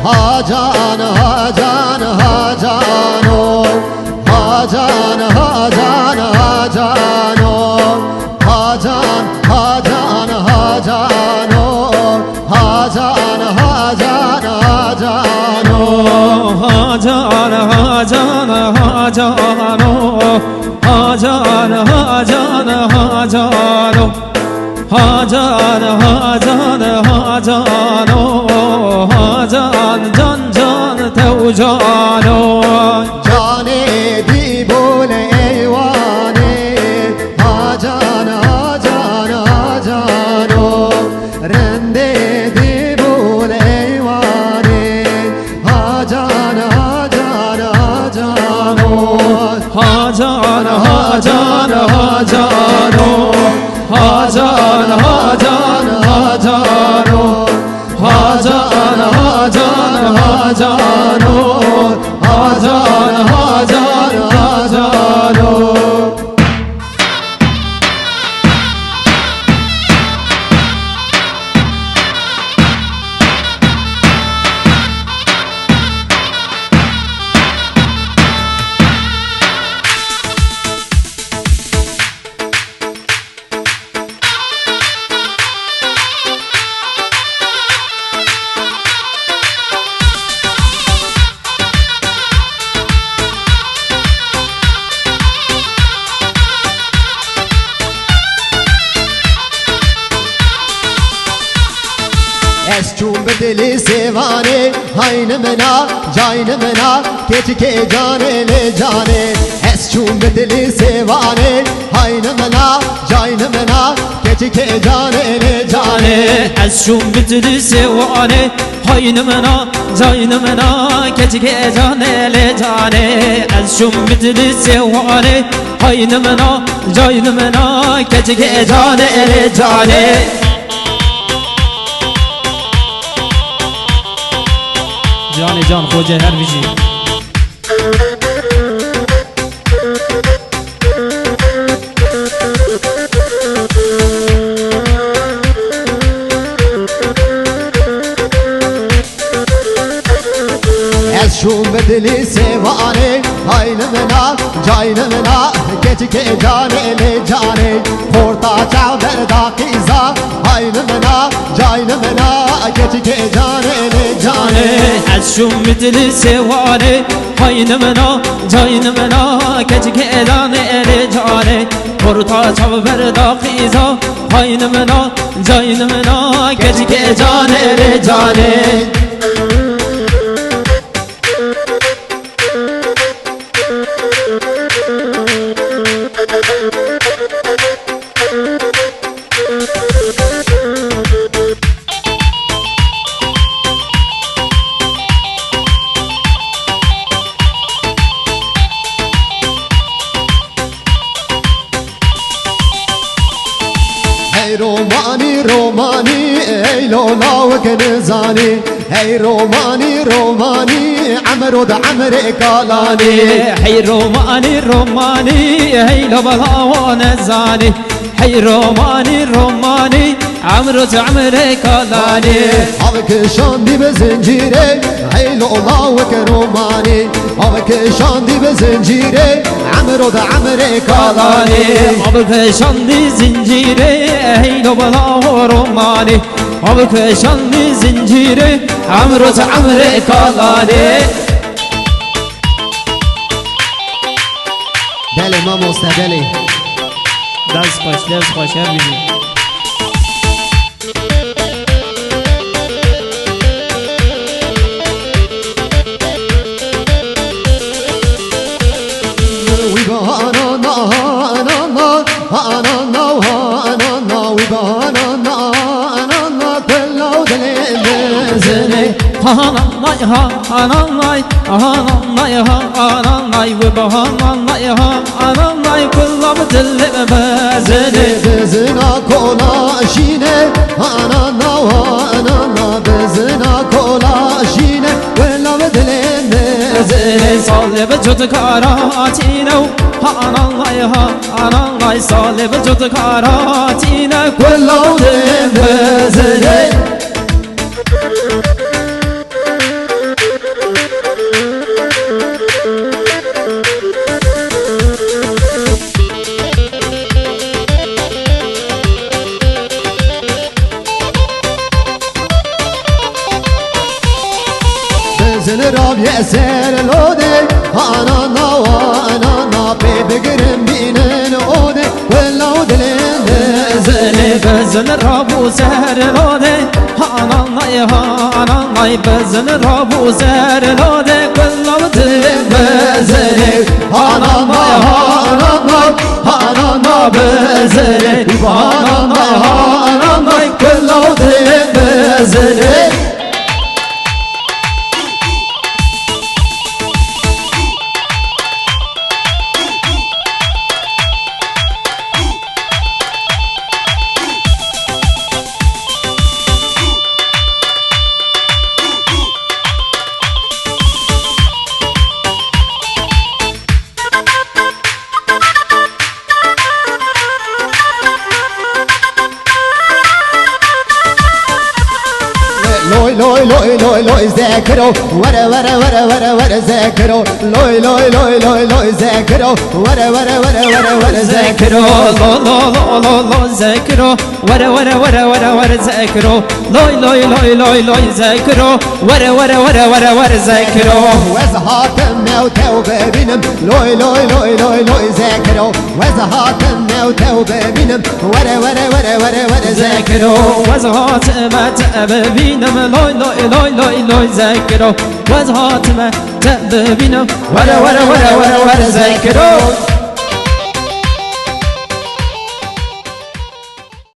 hacan hacan hacano hacan hacan hacano hacan hacan hacano hacan hacan hacano hacan hacan hacano hacan hacan hacano hacan hacan hacano hacan can can tevcano cane di bole eyvane hacan hacan hacano rende di bole eyvane hacan hacan hacano hacan hacan hacano hacan hacan hacano hacan hacan hacano hacan hacan hacano Eşçum bedeli sevane Hayn mena cayn mena Keçike cane le cane Eşçum bedeli sevane Hayn mena cayn mena Keçike cane le cane Eşşum bitli sevane haynımına caynımına keçike canele cane Eşşum bitli sevane haynımına caynımına keçike canele cane Canı can hoca her bici Eşçum bedeli sevane Hayn mena cayn mena Keçike cane le cane Korta çavder da kiza Hayn mena cayn mena Keçike cane le cane Eşşum bitli sevane haynımına caynımına keçike canele cane Korta çavber da kiza haynımına caynımına keçike canele cane Hey romani romani ey lola وكنزاني Hey romani romani عمرو ده عمري كالاني Hey romani romani hey lobala ونزاني Hey romani romani عمرو عمري كالاني Avke şandi be zincire Hey lola وكروماني Avke şandi be zincire عمرو ده عمري كالاني Abke şanlı zincire hey lobala romani Abke şanlı zincire amro amre kalane Deli mamos deli Ders baş her biri Hananay hananay hananay hananay ve bahananay hananay kullam dilleme bezene bezina kola şine hanana hanana bezina kola şine kullam dilleme bezene salebe çocukaratina hananay hananay salebe çocukaratina kullam dilleme bezene بزن راب يسر لودي أنا وانا بيبقرم بينن أودي ولو دلين زلي بزن رابو سهر لودي هاناي بزن رابو سهر لودي كل دلين بزلي هاناي بزلي هاناي كل دلين بزلي لوي ذاكروا ورا ذاكروا لوي ذاكروا ورا ذاكروا لو ذاكروا ورا ذاكروا لوي ذاكروا ورا ذاكروا وزهات الموت وبابنم لوي ذاكروا وزهات الموت وبابنم ورا ذاكروا وزهات الموت وبابنم لوي ذاكروا وزهات الموت وبابنم ورا ذاكروا